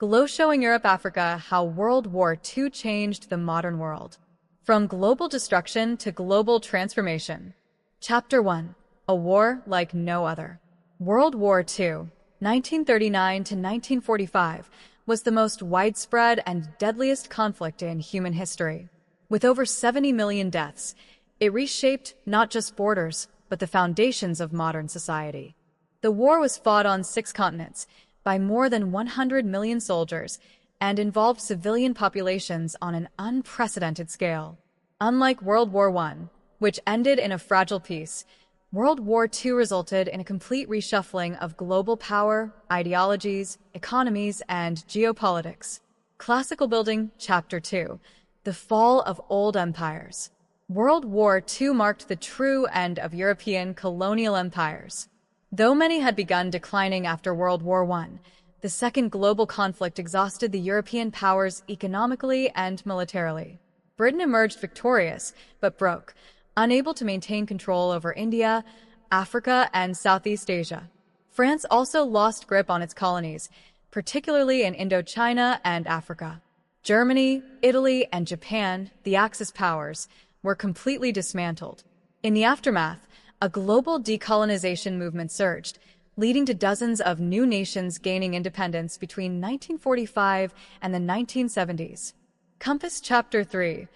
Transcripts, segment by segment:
Glow showing Europe Africa how World War II changed the modern world. From global destruction to global transformation. Chapter 1. A War Like No Other. World War II, 1939 to 1945, was the most widespread and deadliest conflict in human history. With over 70 million deaths, it reshaped not just borders, but the foundations of modern society. The war was fought on 6 continents, by more than 100 million soldiers, and involved civilian populations on an unprecedented scale. Unlike World War I, which ended in a fragile peace, World War II resulted in a complete reshuffling of global power, ideologies, economies, and geopolitics. Classical Building, Chapter 2. The Fall of Old Empires. World War II marked the true end of European colonial empires. Though many had begun declining after World War I, the second global conflict exhausted the European powers economically and militarily. Britain emerged victorious, but broke, unable to maintain control over India, Africa, and Southeast Asia. France also lost grip on its colonies, particularly in Indochina and Africa. Germany, Italy, and Japan, the Axis powers, were completely dismantled. In the aftermath, a global decolonization movement surged, leading to dozens of new nations gaining independence between 1945 and the 1970s. Compass Chapter 3.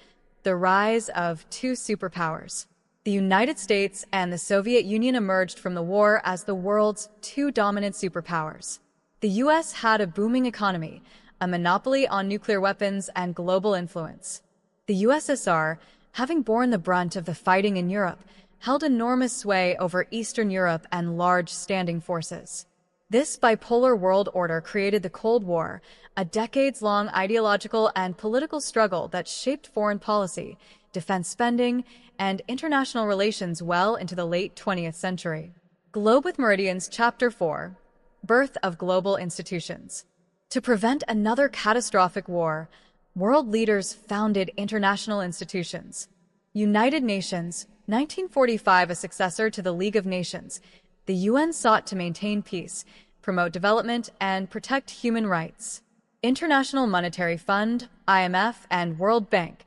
The Rise of Two Superpowers. The United States and the Soviet Union emerged from the war as the world's 2 dominant superpowers. The U.S. had a booming economy, a monopoly on nuclear weapons, and global influence. The USSR, having borne the brunt of the fighting in Europe, held enormous sway over Eastern Europe and large standing forces. This bipolar world order created the Cold War, a decades-long ideological and political struggle that shaped foreign policy, defense spending, and international relations well into the late 20th century. Globe with Meridians Chapter 4. Birth of Global Institutions. To prevent another catastrophic war, world leaders founded international institutions. United Nations, 1945, a successor to the League of Nations, the UN sought to maintain peace, promote development, and protect human rights. International Monetary Fund, IMF, and World Bank,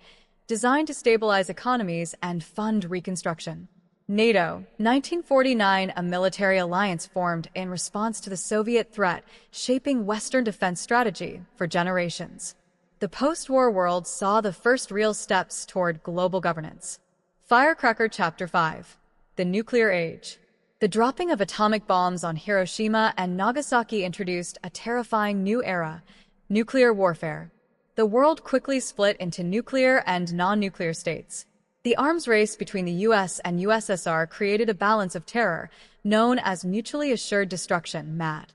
designed to stabilize economies and fund reconstruction. NATO, 1949, a military alliance formed in response to the Soviet threat, shaping Western defense strategy for generations. The post-war world saw the first real steps toward global governance. Firecracker Chapter 5. The Nuclear Age. The dropping of atomic bombs on Hiroshima and Nagasaki introduced a terrifying new era, nuclear warfare. The world quickly split into nuclear and non-nuclear states. The arms race between the US and USSR created a balance of terror, known as mutually assured destruction, MAD.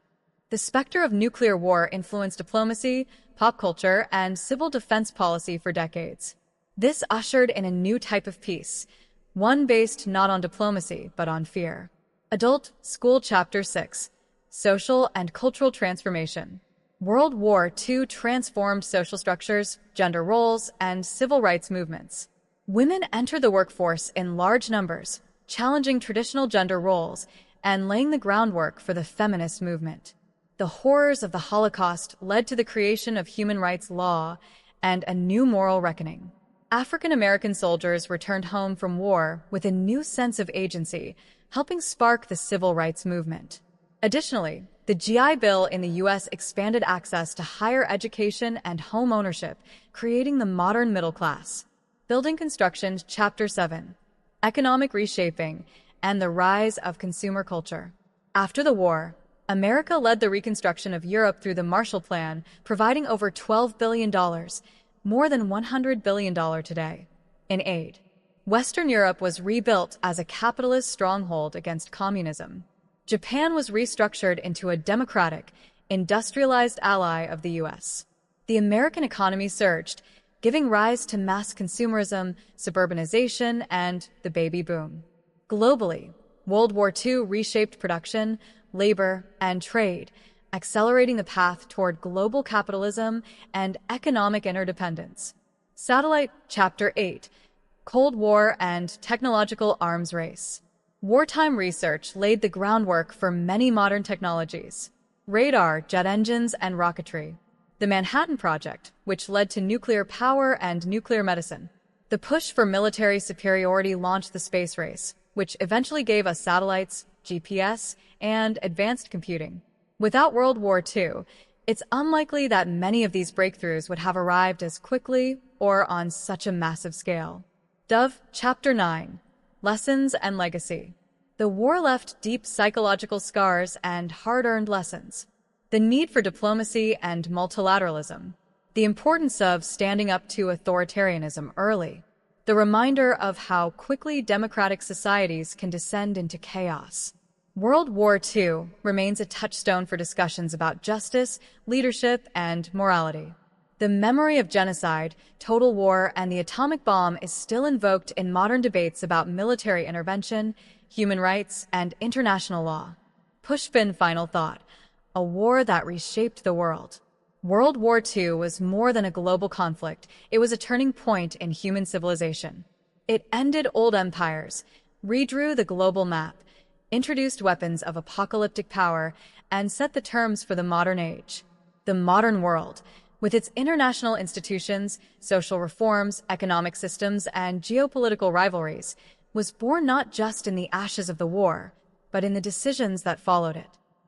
The specter of nuclear war influenced diplomacy, pop culture, and civil defense policy for decades. This ushered in a new type of peace, one based not on diplomacy but on fear. Adult School Chapter 6. Social and Cultural Transformation. World War II transformed social structures, gender roles, and civil rights movements. Women entered the workforce in large numbers, challenging traditional gender roles and laying the groundwork for the feminist movement. The horrors of the Holocaust led to the creation of human rights law and a new moral reckoning. African American soldiers returned home from war with a new sense of agency, helping spark the civil rights movement. Additionally, the GI Bill in the U.S. expanded access to higher education and home ownership, creating the modern middle class. Building Construction Chapter 7. Economic Reshaping and the Rise of Consumer Culture. After the war, America led the reconstruction of Europe through the Marshall Plan, providing over $12 billion, more than $100 billion today, in aid. Western Europe was rebuilt as a capitalist stronghold against communism. Japan was restructured into a democratic, industrialized ally of the U.S. The American economy surged, giving rise to mass consumerism, suburbanization, and the baby boom. Globally, World War II reshaped production, labor, and trade, accelerating the path toward global capitalism and economic interdependence. Satellite Chapter 8. Cold War and Technological Arms Race. Wartime research laid the groundwork for many modern technologies: radar, jet engines, and rocketry. The Manhattan Project, which led to nuclear power and nuclear medicine. The push for military superiority launched the space race, which eventually gave us satellites, GPS, and advanced computing. Without World War II, it's unlikely that many of these breakthroughs would have arrived as quickly or on such a massive scale. Chapter 9: Lessons and Legacy. The war left deep psychological scars and hard-earned lessons. The need for diplomacy and multilateralism. The importance of standing up to authoritarianism early. The reminder of how quickly democratic societies can descend into chaos. World War II remains a touchstone for discussions about justice, leadership, and morality. The memory of genocide, total war, and the atomic bomb is still invoked in modern debates about military intervention, human rights, and international law. Pushpin final thought: a war that reshaped the world. World War II was more than a global conflict. It was a turning point in human civilization. It ended old empires, redrew the global map, introduced weapons of apocalyptic power, and set the terms for the modern age. The modern world, with its international institutions, social reforms, economic systems, and geopolitical rivalries, was born not just in the ashes of the war, but in the decisions that followed it.